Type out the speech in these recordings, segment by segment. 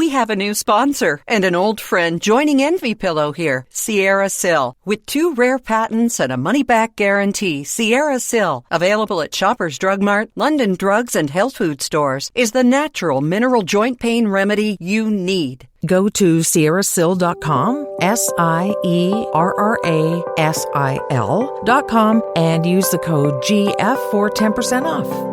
We have a new sponsor and an old friend joining Envy Pillow here, Sierra Sil. With 2 rare patents and a money-back guarantee, Sierra Sil, available at Shoppers Drug Mart, London Drugs and Health Food stores, is the natural mineral joint pain remedy you need. Go to sierrasil.com, SIERRASIL.com, and use the code GF for 10% off.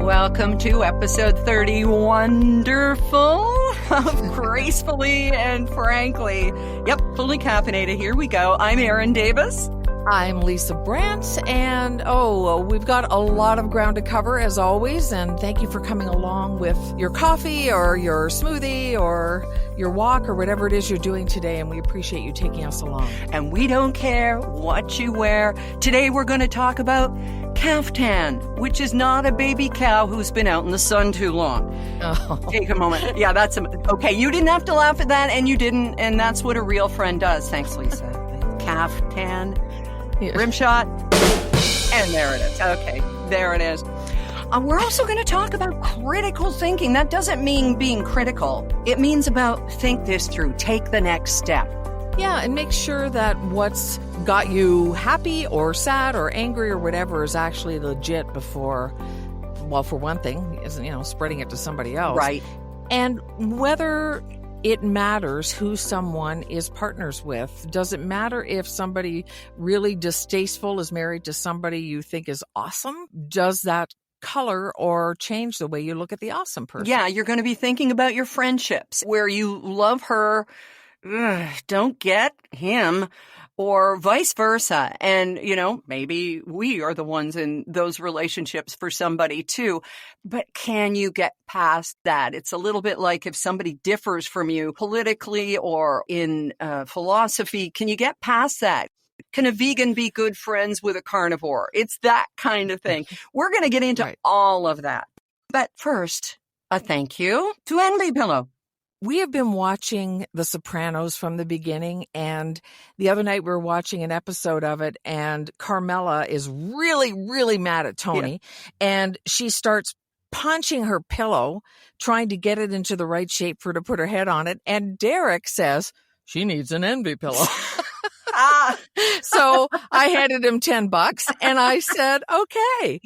Welcome to episode 30, wonderful, of Gracefully and Frankly. Yep, fully caffeinated. Here we go. I'm Erin Davis. I'm Lisa Brandt, and we've got a lot of ground to cover as always, and thank you for coming along with your coffee or your smoothie or your walk or whatever it is you're doing today, and we appreciate you taking us along. And we don't care what you wear. Today we're going to talk about caftan, which is not a baby cow who's been out in the sun too long. Oh. Take a moment. Yeah, okay. You didn't have to laugh at that, and you didn't, and that's what a real friend does. Thanks, Lisa. Caftan. Yeah. Rim shot, and there it is. Okay, there it is. We're also going to talk about critical thinking. That doesn't mean being critical. It means about think this through, take the next step. Yeah, and make sure that what's got you happy or sad or angry or whatever is actually legit before, well, for one thing, is spreading it to somebody else. Right. And whether it matters who someone is partners with. Does it matter if somebody really distasteful is married to somebody you think is awesome? Does that color or change the way you look at the awesome person? Yeah, you're going to be thinking about your friendships where you love her, don't get him, or vice versa. And, maybe we are the ones in those relationships for somebody too. But can you get past that? It's a little bit like if somebody differs from you politically or in philosophy, can you get past that? Can a vegan be good friends with a carnivore? It's that kind of thing. We're going to get into all of that. But first, a thank you to Envy Pillow. We have been watching The Sopranos from the beginning, and the other night we were watching an episode of it, and Carmela is really, really mad at Tony, and she starts punching her pillow, trying to get it into the right shape for her to put her head on it, and Derek says, she needs an Envy Pillow. So I handed him $10 and I said, okay.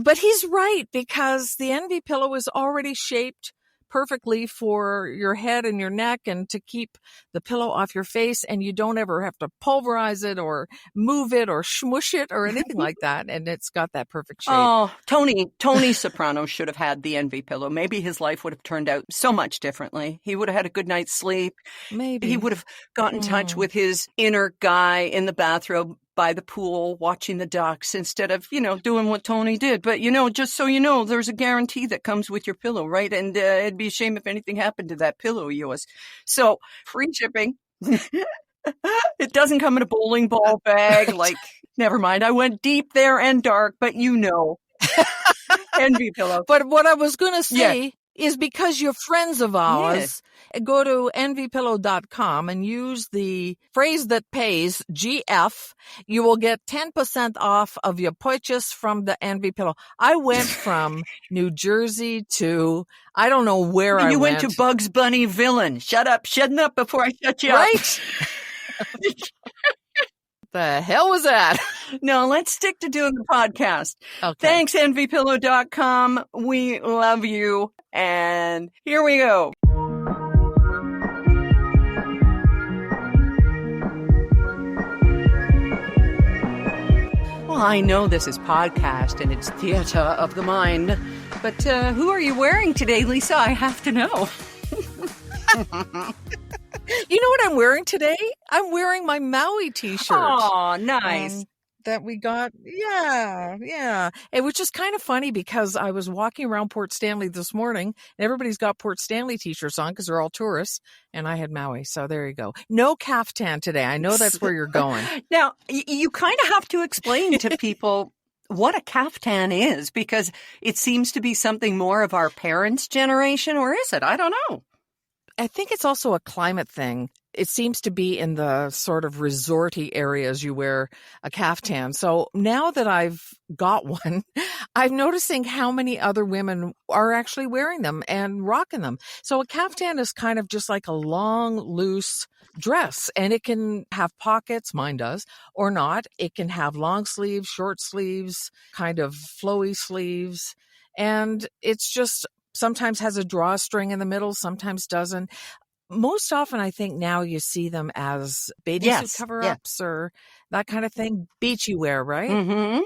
But he's right, because the Envy Pillow is already shaped perfectly for your head and your neck and to keep the pillow off your face, and you don't ever have to pulverize it or move it or smush it or anything like that, and it's got that perfect shape. Oh, Tony Soprano should have had the Envy Pillow. Maybe his life would have turned out so much differently. He would have had a good night's sleep. Maybe. He would have got in touch with his inner guy in the bathrobe by the pool watching the ducks instead of, doing what Tony did. But, just so you know, there's a guarantee that comes with your pillow, right? And it'd be a shame if anything happened to that pillow of yours. So free shipping. It doesn't come in a bowling ball bag. Never mind. I went deep there and dark, but Envy Pillow. But what I was going to say is, because you're friends of ours, go to envypillow.com and use the phrase that pays, GF. You will get 10% off of your purchase from the Envy Pillow. I went from New Jersey to, I don't know where I went. You went to Bugs Bunny Villain. Shut up before I shut you up. Right? The hell was that? No, let's stick to doing the podcast. Okay. Thanks, envypillow.com. We love you. And here we go. Well, I know this is podcast and it's theater of the mind, but who are you wearing today, Lisa? I have to know. You know what I'm wearing today? I'm wearing my Maui t-shirt. Oh, nice. That we got. Yeah. It was just kind of funny because I was walking around Port Stanley this morning and everybody's got Port Stanley t-shirts on because they're all tourists, and I had Maui. So there you go. No caftan today. I know that's where you're going. Now, you kind of have to explain to people what a caftan is, because it seems to be something more of our parents' generation, or is it? I don't know. I think it's also a climate thing. it seems to be in the sort of resorty areas you wear a caftan. So now that I've got one, I'm noticing how many other women are actually wearing them and rocking them. So a caftan is kind of just like a long, loose dress, and it can have pockets, mine does, or not. It can have long sleeves, short sleeves, kind of flowy sleeves. And it's just sometimes has a drawstring in the middle, sometimes doesn't. Most often, I think now you see them as bathing suit Yes. cover-ups or that kind of thing. Beachy wear, right? Mm-hmm.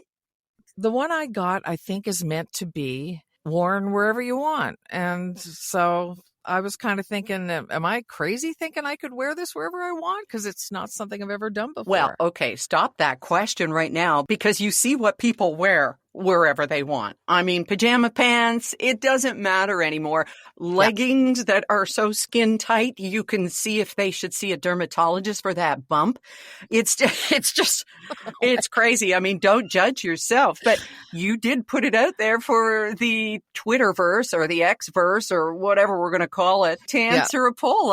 The one I got, I think, is meant to be worn wherever you want. And so I was kind of thinking, am I crazy thinking I could wear this wherever I want? Because it's not something I've ever done Well, before. okay, stop that question right now because you see what people wear wherever they want. I mean, pajama pants, it doesn't matter anymore. Yeah. Leggings that are so skin tight, you can see if they should see a dermatologist for that bump. It's just, it's crazy. I mean, don't judge yourself, but you did put it out there for the Twitterverse or the Xverse or whatever we're going to call it to answer a poll.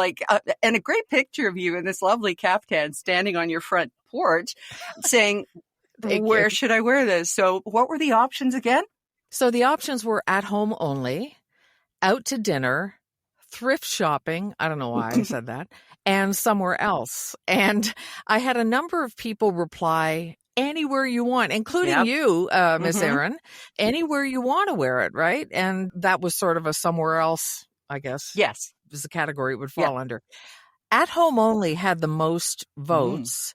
And a great picture of you in this lovely caftan standing on your front porch saying, Thank where you. should I wear this? So what were the options again? So the options were at home only, out to dinner, thrift shopping. I don't know why I said that. And somewhere else. And I had a number of people reply anywhere you want, including you, Miss Erin, anywhere you want to wear it, right? And that was sort of a somewhere else, I guess. Yes. Is the category it would fall under. At home only had the most votes.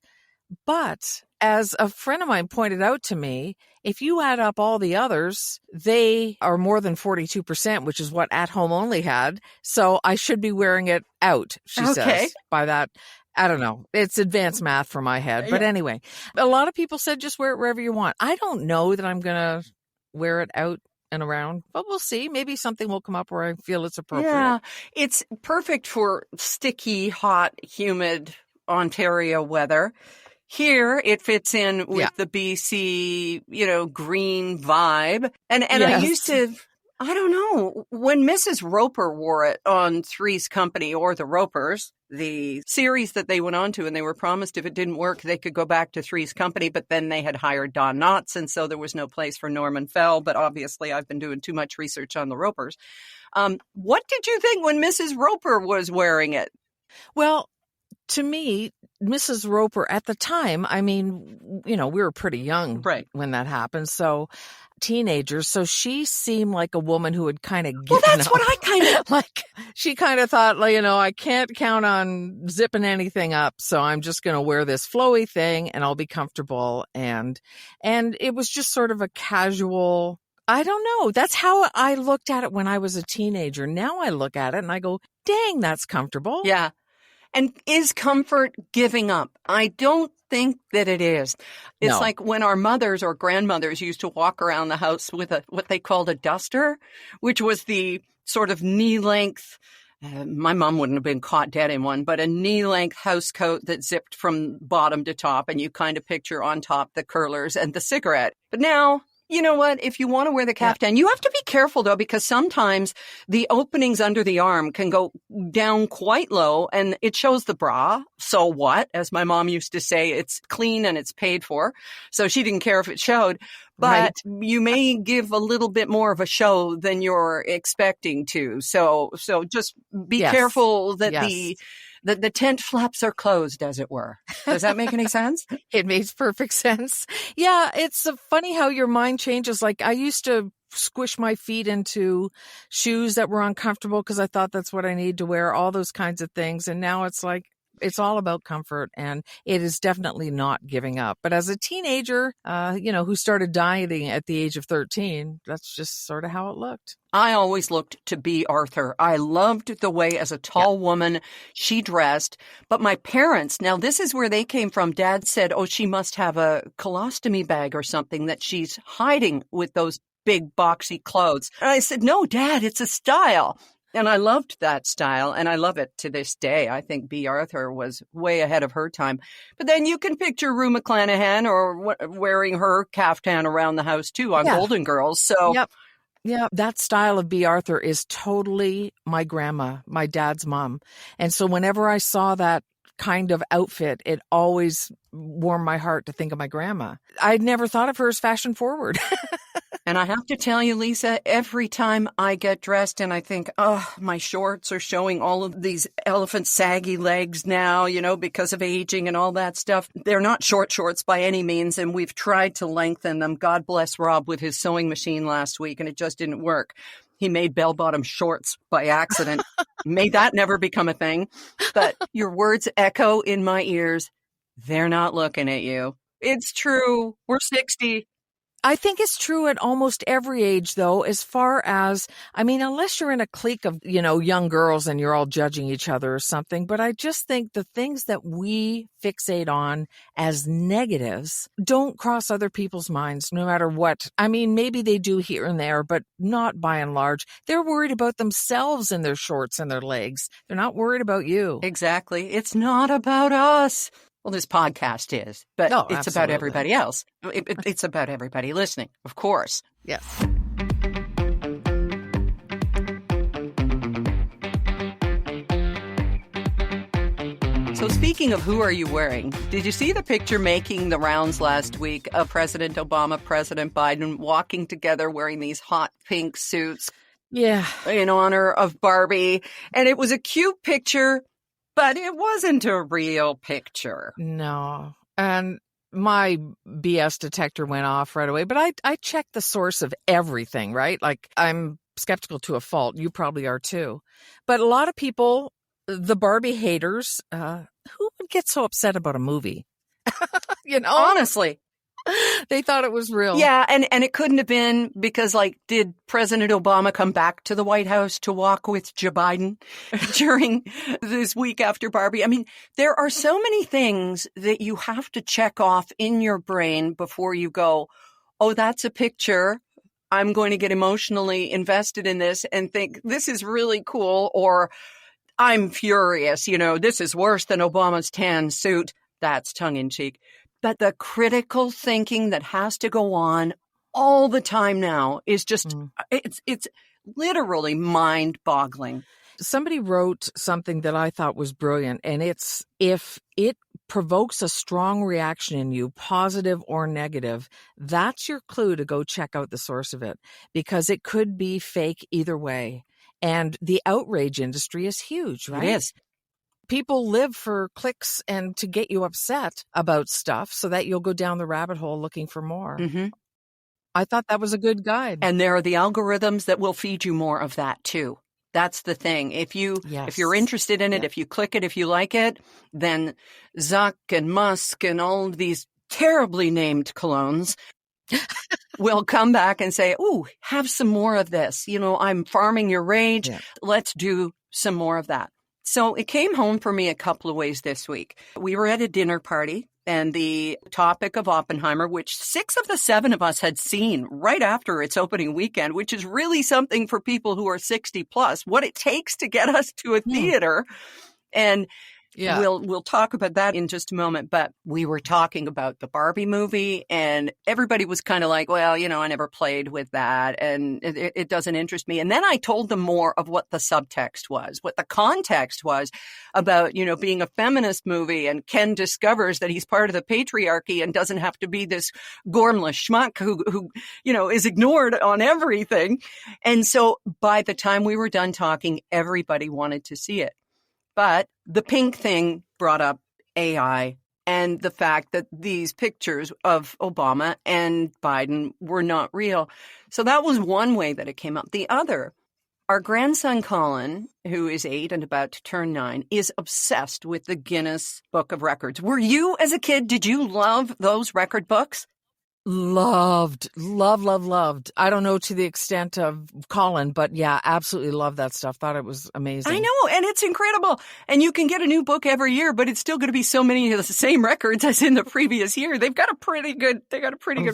But as a friend of mine pointed out to me, if you add up all the others, they are more than 42%, which is what at home only had. So I should be wearing it out, she says. By that, I don't know. It's advanced math for my head. But anyway, a lot of people said just wear it wherever you want. I don't know that I'm going to wear it out and around, but we'll see. Maybe something will come up where I feel it's appropriate. Yeah, it's perfect for sticky, hot, humid Ontario weather. Here, it fits in with the BC, green vibe. And I used to, I don't know, when Mrs. Roper wore it on Three's Company or the Ropers, the series that they went on to, and they were promised if it didn't work, they could go back to Three's Company, but then they had hired Don Knotts, and so there was no place for Norman Fell. But obviously, I've been doing too much research on the Ropers. What did you think when Mrs. Roper was wearing it? Well, to me, Mrs. Roper at the time, I mean, we were pretty young when that happened. So teenagers. So she seemed like a woman who had kind of given up. Well, that's what I kind of like. She kind of thought, I can't count on zipping anything up. So I'm just going to wear this flowy thing and I'll be comfortable. And it was just sort of a casual, I don't know. That's how I looked at it when I was a teenager. Now I look at it and I go, dang, that's comfortable. Yeah. And is comfort giving up? I don't think that it is. It's like when our mothers or grandmothers used to walk around the house with what they called a duster, which was the sort of knee-length, my mom wouldn't have been caught dead in one, but a knee-length house coat that zipped from bottom to top, and you kind of picture on top the curlers and the cigarette. But now, you know what? If you want to wear the caftan, you have to be careful, though, because sometimes the openings under the arm can go down quite low and it shows the bra. So what? As my mom used to say, it's clean and it's paid for. So she didn't care if it showed. But you may give a little bit more of a show than you're expecting to. So just be careful that the tent flaps are closed, as it were. Does that make any sense? It makes perfect sense. Yeah, it's funny how your mind changes. Like I used to squish my feet into shoes that were uncomfortable because I thought that's what I need to wear, all those kinds of things. And now it's like, it's all about comfort, and it is definitely not giving up. But as a teenager, who started dieting at the age of 13, that's just sort of how it looked. I always looked to be Arthur. I loved the way as a tall woman she dressed. But my parents, now this is where they came from. Dad said, she must have a colostomy bag or something that she's hiding with those big boxy clothes. And I said, no, Dad, it's a style. And I loved that style, and I love it to this day. I think B. Arthur was way ahead of her time. But then you can picture Rue McClanahan or wearing her caftan around the house, too, on Golden Girls. So, Yeah, that style of B. Arthur is totally my grandma, my dad's mom. And so whenever I saw that kind of outfit, it always warmed my heart to think of my grandma. I'd never thought of her as fashion forward. And I have to tell you, Lisa, every time I get dressed and I think, oh, my shorts are showing all of these elephant saggy legs now, because of aging and all that stuff. They're not short shorts by any means, and we've tried to lengthen them. God bless Rob with his sewing machine last week, and it just didn't work. He made bell-bottom shorts by accident. May that never become a thing. But your words echo in my ears. They're not looking at you. It's true. We're 60. I think it's true at almost every age, though, as far as, unless you're in a clique of, young girls and you're all judging each other or something. But I just think the things that we fixate on as negatives don't cross other people's minds, no matter what. Maybe they do here and there, but not by and large. They're worried about themselves and their shorts and their legs. They're not worried about you. Exactly. It's not about us. Well, this podcast is, but it's absolutely. about everybody else. It's about everybody listening, of course. Yes. So speaking of who are you wearing, did you see the picture making the rounds last week of President Obama, President Biden walking together wearing these hot pink suits? Yeah. In honor of Barbie. And it was a cute picture, but it wasn't a real picture. No. And my BS detector went off right away, but I checked the source of everything, right? Like, I'm skeptical to a fault. You probably are too. But a lot of people, the Barbie haters, who would get so upset about a movie? Honestly. They thought it was real. Yeah, and it couldn't have been because, did President Obama come back to the White House to walk with Joe Biden during this week after Barbie? There are so many things that you have to check off in your brain before you go, oh, that's a picture. I'm going to get emotionally invested in this and think this is really cool, or I'm furious. This is worse than Obama's tan suit. That's tongue in cheek. But the critical thinking that has to go on all the time now is just, it's literally mind-boggling. Somebody wrote something that I thought was brilliant, and it's, if it provokes a strong reaction in you, positive or negative, that's your clue to go check out the source of it, because it could be fake either way. And the outrage industry is huge, right? It is. People live for clicks and to get you upset about stuff so that you'll go down the rabbit hole looking for more. Mm-hmm. I thought that was a good guide. And there are the algorithms that will feed you more of that too. That's the thing. If you're interested in it, if you click it, if you like it, then Zuck and Musk and all of these terribly named colognes will come back and say, ooh, have some more of this. I'm farming your rage. Yeah. Let's do some more of that. So it came home for me a couple of ways this week. We were at a dinner party, and the topic of Oppenheimer, which 6 of the 7 of us had seen right after its opening weekend, which is really something for people who are 60 plus, what it takes to get us to a theater. And we'll talk about that in just a moment. But we were talking about the Barbie movie, and everybody was kind of like, well, I never played with that, and it doesn't interest me. And then I told them more of what the subtext was, what the context was about, being a feminist movie, and Ken discovers that he's part of the patriarchy and doesn't have to be this gormless schmuck who is ignored on everything. And so by the time we were done talking, everybody wanted to see it. But the pink thing brought up AI and the fact that these pictures of Obama and Biden were not real. So that was one way that it came up. The other, our grandson Colin, who is 8 and about to turn 9, is obsessed with the Guinness Book of Records. Were you, as a kid, did you love those record books? Loved. I don't know to the extent of Colin, but yeah, absolutely loved that stuff. Thought it was amazing. I know, and it's incredible. And you can get a new book every year, but it's still going to be so many of the same records as in the previous year. They've got a pretty good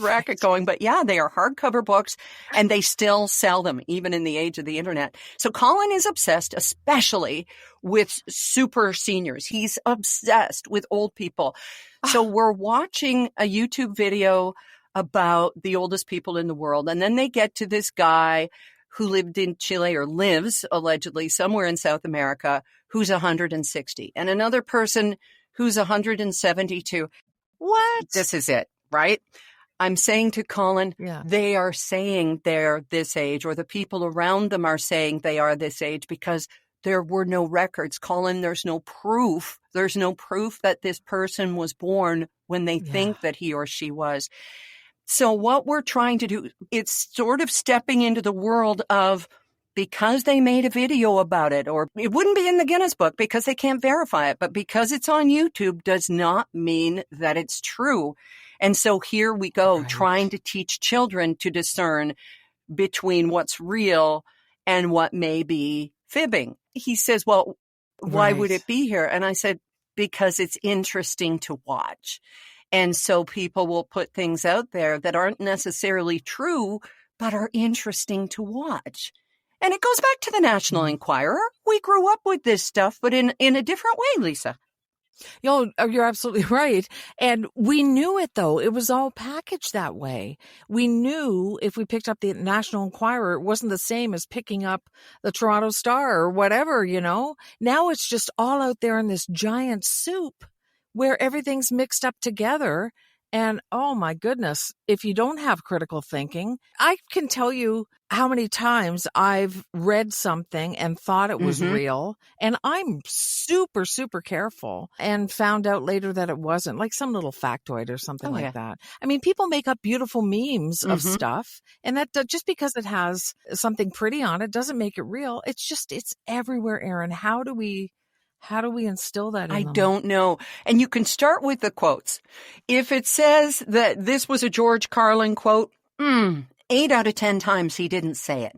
racket going. But yeah, they are hardcover books, and they still sell them, even in the age of the internet. So Colin is obsessed, especially with super seniors. He's obsessed with old people. So we're watching a YouTube video about the oldest people in the world. And then they get to this guy who lived in Chile or lives allegedly somewhere in South America who's 160 and another person who's 172. What? This is it, right? I'm saying to Colin, Yeah. they are saying they're this age, or the people around them are saying they are this age because there were no records. Colin, there's no proof. There's no proof that this person was born when they Yeah. think that he or she was. So what we're trying to do, it's sort of stepping into the world of, because they made a video about it, or it wouldn't be in the Guinness Book because they can't verify it, but because it's on YouTube does not mean that it's true. And so here we go, Right. trying to teach children to discern between what's real and what may be fibbing. He says, well, why would Right. it be here? And I said, because it's interesting to watch. And so people will put things out there that aren't necessarily true, but are interesting to watch. And it goes back to the National Enquirer. We grew up with this stuff, but in a different way, Lisa. You're absolutely right. And we knew it, though. It was all packaged that way. We knew if we picked up the National Enquirer, it wasn't the same as picking up the Toronto Star or whatever, you know? Now it's just all out there in this giant soup where everything's mixed up together. And oh my goodness, if you don't have critical thinking, I can tell you how many times I've read something and thought it was real. And I'm super, super careful and found out later that it wasn't, like some little factoid or something like that. I mean, people make up beautiful memes of stuff, and that just because it has something pretty on it doesn't make it real. It's everywhere, Erin. How do we instill that in I them? don't know. And you can start with the quotes. If it says that this was a George Carlin quote, 8 out of 10 times he didn't say it.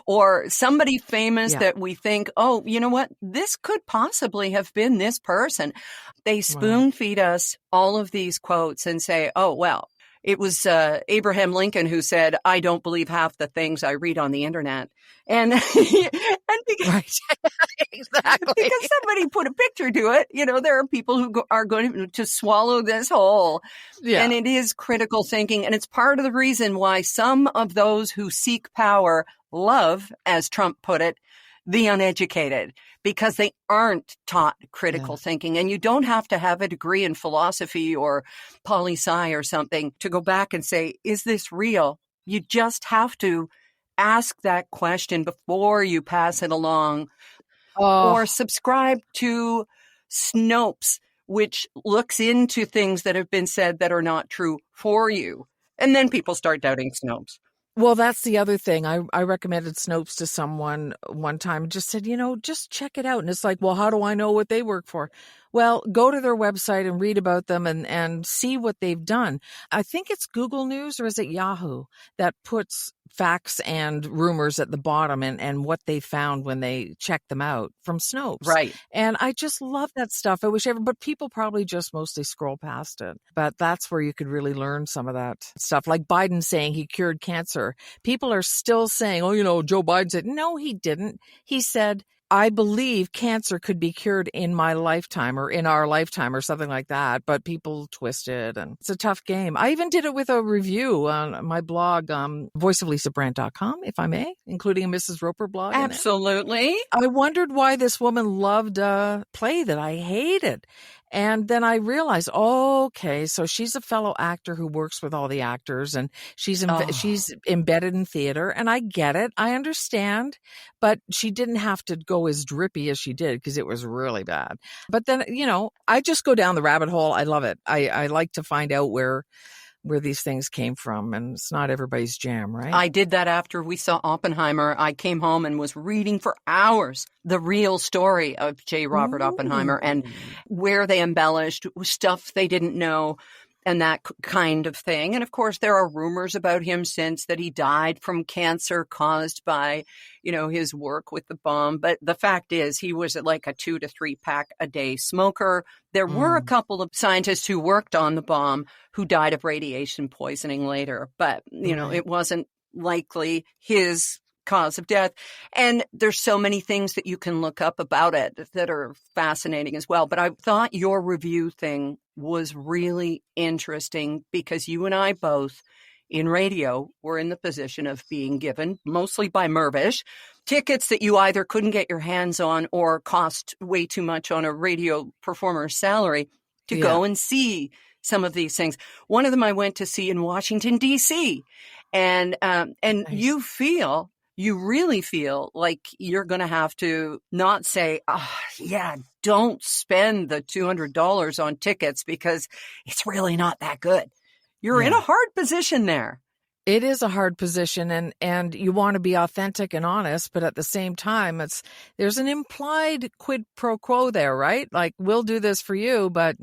Or somebody famous that we think, oh, you know what? This could possibly have been this person. They spoon feed us all of these quotes and say, oh, well, it was Abraham Lincoln who said, I don't believe half the things I read on the internet. And, Right. Exactly. because somebody put a picture to it, you know, there are people who are going to swallow this whole. Yeah. And it is critical thinking. And it's part of the reason why some of those who seek power love, as Trump put it, the uneducated, because they aren't taught critical thinking. And you don't have to have a degree in philosophy or poli-sci or something to go back and say, is this real? You just have to ask that question before you pass it along. Or subscribe to Snopes, which looks into things that have been said that are not true for you. And then people start doubting Snopes. Well, that's the other thing. I recommended Snopes to someone one time and just said, just check it out. And it's like, well, how do I know what they work for? Well, go to their website and read about them and see what they've done. I think it's Google News, or is it Yahoo, that puts facts and rumors at the bottom and what they found when they checked them out from Snopes. Right. And I just love that stuff. I wish but people probably just mostly scroll past it. But that's where you could really learn some of that stuff. Like Biden saying he cured cancer. People are still saying, Joe Biden said, no, he didn't. He said, I believe cancer could be cured in my lifetime or in our lifetime or something like that, but people twist it, and it's a tough game. I even did it with a review on my blog, voiceoflisabrandt.com, if I may, including a Mrs. Roper blog. Absolutely. I wondered why this woman loved a play that I hated. And then I realized, okay, so she's a fellow actor who works with all the actors, and she's embedded in theater, and I get it. I understand, but she didn't have to go as drippy as she did because it was really bad. But then, I just go down the rabbit hole. I love it. I like to find out where these things came from, and it's not everybody's jam, right? I did that after we saw Oppenheimer. I came home and was reading for hours the real story of J. Robert Oppenheimer and where they embellished stuff they didn't know and that kind of thing. And of course, there are rumors about him since that he died from cancer caused by, his work with the bomb. But the fact is, he was like a 2 to 3 pack a day smoker. There were a couple of scientists who worked on the bomb who died of radiation poisoning later. But, it wasn't likely his cause of death. And there's so many things that you can look up about it that are fascinating as well. But I thought your review thing was really interesting because you and I both in radio were in the position of being given, mostly by Mirvish, tickets that you either couldn't get your hands on or cost way too much on a radio performer's salary to go and see some of these things. One of them I went to see in Washington, D.C. And Nice. you really feel like you're going to have to not say, don't spend the $200 on tickets because it's really not that good. You're in a hard position there. It is a hard position, and you want to be authentic and honest, but at the same time, there's an implied quid pro quo there, right? Like, we'll do this for you, but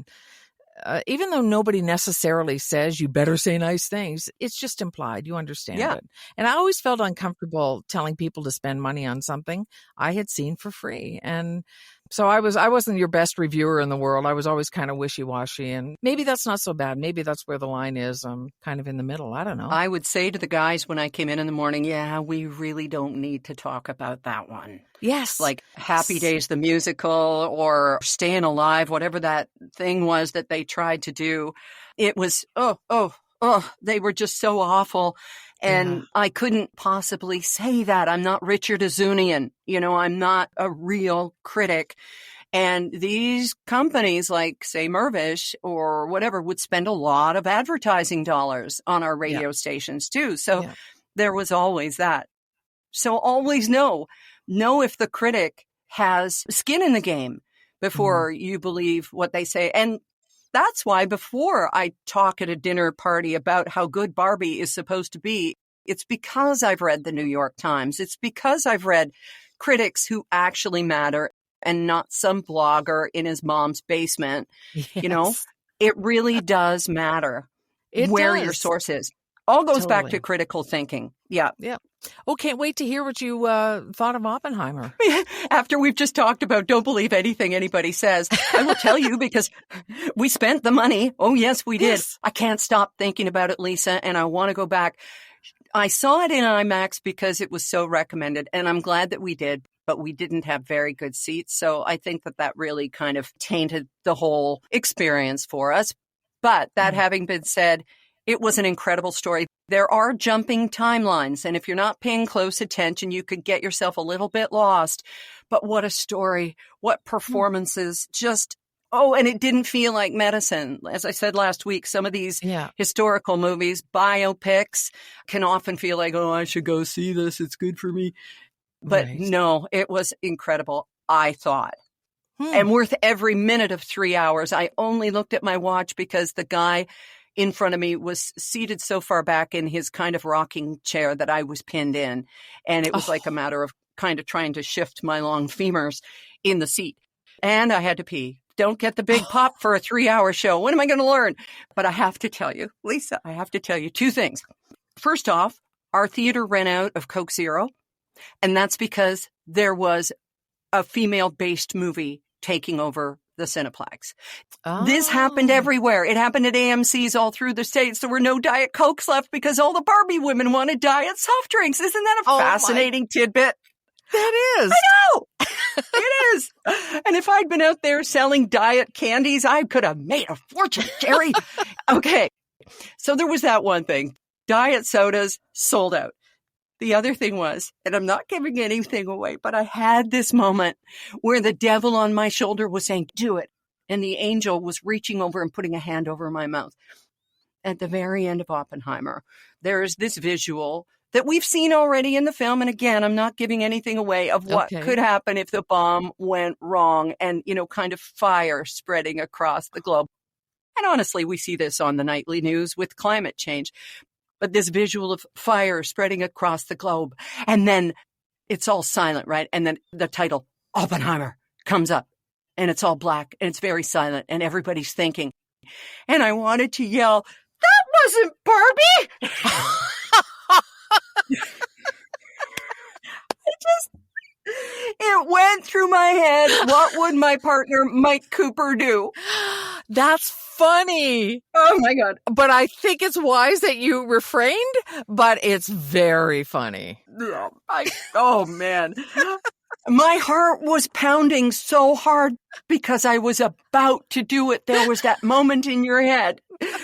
even though nobody necessarily says you better say nice things, it's just implied. You understand it. And I always felt uncomfortable telling people to spend money on something I had seen for free. And so I wasn't your best reviewer in the world. I was always kind of wishy-washy, and maybe that's not so bad. Maybe that's where the line is. I'm kind of in the middle. I don't know. I would say to the guys when I came in the morning, we really don't need to talk about that one. Yes. Like Happy Days, the musical, or Staying Alive, whatever that thing was that they tried to do. It was, they were just so awful. And I couldn't possibly say that. I'm not Richard Azunian. I'm not a real critic. And these companies like, say, Mirvish or whatever would spend a lot of advertising dollars on our radio stations too. So there was always that. So always know if the critic has skin in the game before you believe what they say. And that's why before I talk at a dinner party about how good Barbie is supposed to be, it's because I've read the New York Times. It's because I've read critics who actually matter and not some blogger in his mom's basement. Yes. It really does matter where your source is. All goes back to critical thinking. Yeah. Oh, can't wait to hear what you thought of Oppenheimer. After we've just talked about don't believe anything anybody says, I will tell you because we spent the money. Oh, yes, we did. Yes. I can't stop thinking about it, Lisa, and I want to go back. I saw it in IMAX because it was so recommended, and I'm glad that we did, but we didn't have very good seats. So I think that really kind of tainted the whole experience for us. But that having been said, it was an incredible story. There are jumping timelines, and if you're not paying close attention, you could get yourself a little bit lost. But what a story, what performances, and it didn't feel like medicine. As I said last week, some of these historical movies, biopics, can often feel like, I should go see this. It's good for me. But no, it was incredible, I thought. And worth every minute of 3 hours. I only looked at my watch because the guy in front of me was seated so far back in his kind of rocking chair that I was pinned in. And it was like a matter of kind of trying to shift my long femurs in the seat. And I had to pee. Don't get the big pop for a 3-hour show. When am I going to learn? But I have to tell you, Lisa, two things. First off, our theater ran out of Coke Zero. And that's because there was a female-based movie taking over the Cineplex. This happened everywhere. It happened at AMC's all through the States. There were no Diet Cokes left because all the Barbie women wanted Diet soft drinks. Isn't that a fascinating tidbit? That is. I know. It is. And if I'd been out there selling diet candies, I could have made a fortune, Jerry. Okay. So there was that one thing. Diet sodas sold out. The other thing was, and I'm not giving anything away, but I had this moment where the devil on my shoulder was saying, do it. And the angel was reaching over and putting a hand over my mouth. At the very end of Oppenheimer, there is this visual that we've seen already in the film. And again, I'm not giving anything away of what could happen if the bomb went wrong and, kind of fire spreading across the globe. And honestly, we see this on the nightly news with climate change. But this visual of fire spreading across the globe, and then it's all silent, right? And then the title, Oppenheimer, comes up, and it's all black, and it's very silent, and everybody's thinking. And I wanted to yell, that wasn't Barbie! It went through my head, what would my partner Mike Cooper do? That's funny. Oh my God. But I think it's wise that you refrained, but it's very funny. Oh man. My heart was pounding so hard because I was about to do it. There was that moment in your head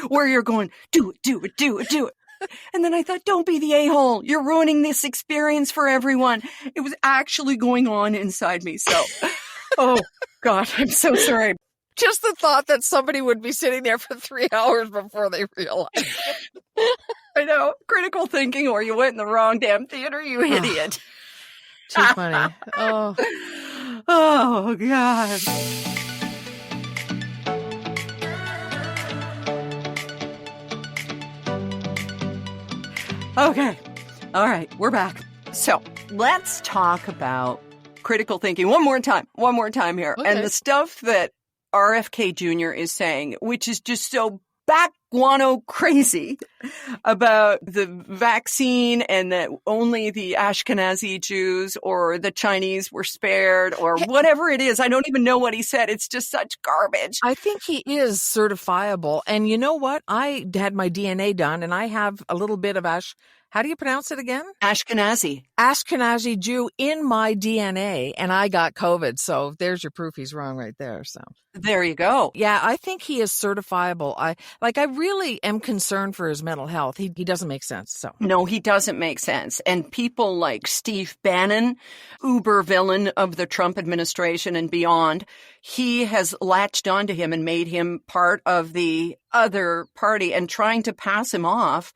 where you're going, do it, do it, do it, do it. And then I thought, don't be the a-hole. You're ruining this experience for everyone. It was actually going on inside me. So, oh, God, I'm so sorry. Just the thought that somebody would be sitting there for 3 hours before they realized it. I know. Critical thinking, or you went in the wrong damn theater, you idiot. Too funny. Oh. Oh, God. Okay. All right. We're back. So let's talk about critical thinking one more time here. Okay. And the stuff that RFK Jr. is saying, which is just so back guano crazy about the vaccine and that only the Ashkenazi Jews or the Chinese were spared or whatever it is. I don't even know what he said. It's just such garbage. I think he is certifiable. And you know what? I had my DNA done and I have a little bit of how do you pronounce it again? Ashkenazi Jew in my DNA, and I got COVID. So there's your proof he's wrong right there. So there you go. Yeah, I think he is certifiable. I really am concerned for his mental health. He doesn't make sense. So no, he doesn't make sense. And people like Steve Bannon, uber villain of the Trump administration and beyond, he has latched onto him and made him part of the other party and trying to pass him off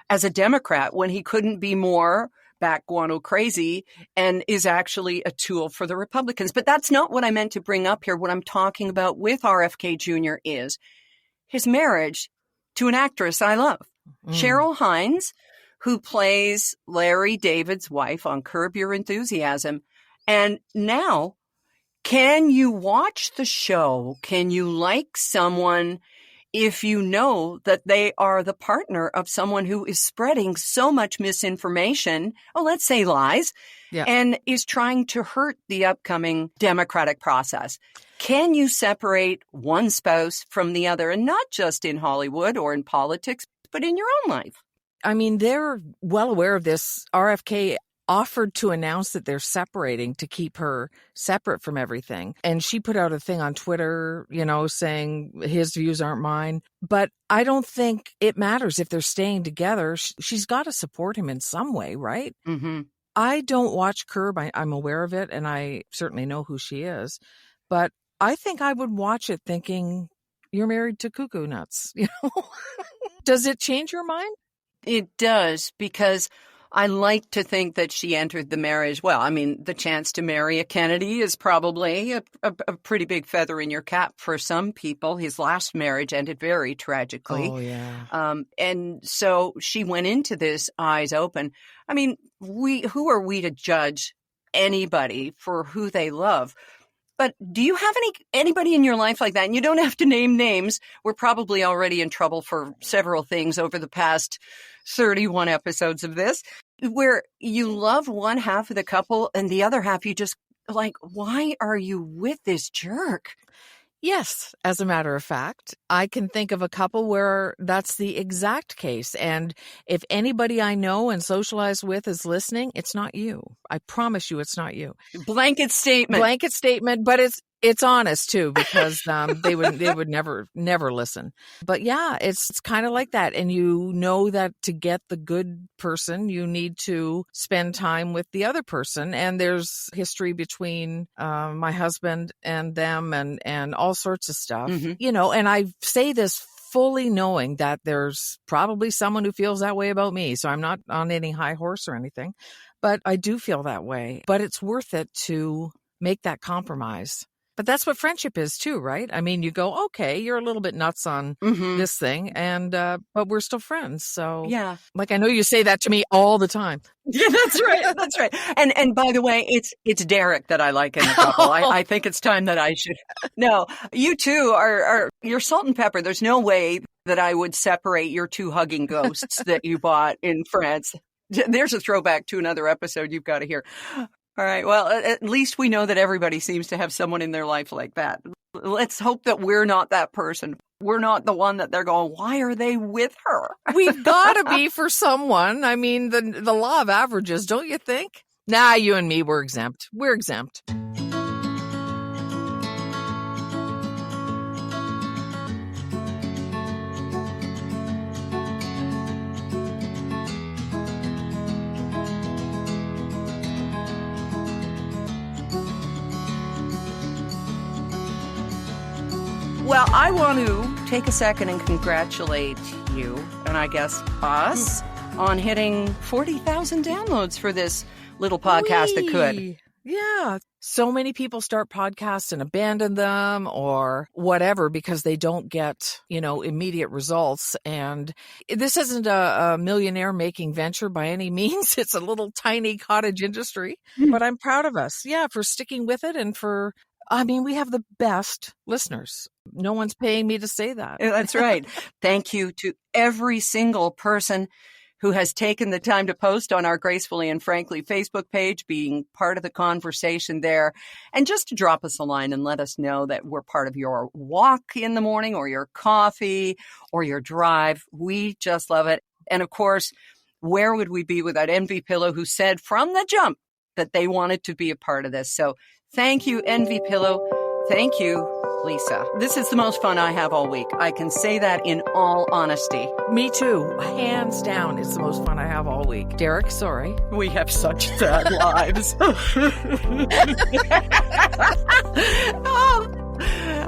as a Democrat when he couldn't be more back guano crazy and is actually a tool for the Republicans. But that's not what I meant to bring up here. What I'm talking about with RFK Jr. is his marriage to an actress I love, Cheryl Hines, who plays Larry David's wife on Curb Your Enthusiasm. And now, can you watch the show? Can you like someone if you know that they are the partner of someone who is spreading so much misinformation, let's say lies, and is trying to hurt the upcoming democratic process? Can you separate one spouse from the other, and not just in Hollywood or in politics, but in your own life? I mean, they're well aware of this. RFK offered to announce that they're separating to keep her separate from everything. And she put out a thing on Twitter, saying his views aren't mine. But I don't think it matters if they're staying together. She's got to support him in some way, right? Mm-hmm. I don't watch Curb. I'm aware of it, and I certainly know who she is. But I think I would watch it thinking, you're married to cuckoo nuts. Does it change your mind? It does, because I like to think that she entered the marriage well. I mean, the chance to marry a Kennedy is probably a pretty big feather in your cap for some people. His last marriage ended very tragically. Oh, yeah. And so she went into this eyes open. I mean, who are we to judge anybody for who they love? But do you have anybody in your life like that? And you don't have to name names. We're probably already in trouble for several things over the past 31 episodes of this, where you love one half of the couple and the other half you just like, why are you with this jerk? Yes, as a matter of fact, I can think of a couple where that's the exact case. And if anybody I know and socialize with is listening, it's not you. I promise you it's not you. Blanket statement. But it's honest too, because they would never listen. But yeah, it's kind of like that. And you know that to get the good person, you need to spend time with the other person. And there's history between my husband and them and all sorts of stuff, and I say this fully knowing that there's probably someone who feels that way about me. So I'm not on any high horse or anything, but I do feel that way. But it's worth it to make that compromise. But that's what friendship is too, right? I mean, you go, okay, you're a little bit nuts on this thing, and but we're still friends. So yeah, like I know you say that to me all the time. Yeah, that's right. That's right. And by the way, it's Derek that I like in the couple. I think it's time that I should. No, you two are you're salt and pepper. There's no way that I would separate your two hugging ghosts that you bought in France. There's a throwback to another episode you've got to hear. All right. Well, at least we know that everybody seems to have someone in their life like that. Let's hope that we're not that person. We're not the one that they're going, why are they with her? We've got to be for someone. I mean, the law of averages, don't you think? Nah, you and me, we're exempt. We're exempt. Well, I want to take a second and congratulate you, and I guess us, on hitting 40,000 downloads for this little podcast that could. Yeah. So many people start podcasts and abandon them or whatever because they don't get, immediate results. And this isn't a millionaire making venture by any means. It's a little tiny cottage industry, but I'm proud of us. Yeah. For sticking with it and we have the best listeners. No one's paying me to say that. That's right. Thank you to every single person who has taken the time to post on our Gracefully and Frankly Facebook page, being part of the conversation there, and just to drop us a line and let us know that we're part of your walk in the morning or your coffee or your drive. We just love it. And of course, where would we be without Envy Pillow, who said from the jump that they wanted to be a part of this. So thank you, Envy Pillow. Thank you, Lisa. This is the most fun I have all week. I can say that in all honesty. Me too. Hands down, it's the most fun I have all week. Derek, sorry. We have such sad lives.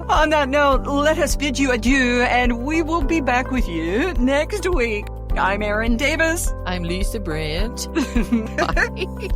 On that note, let us bid you adieu, and we will be back with you next week. I'm Erin Davis. I'm Lisa Brandt. Bye.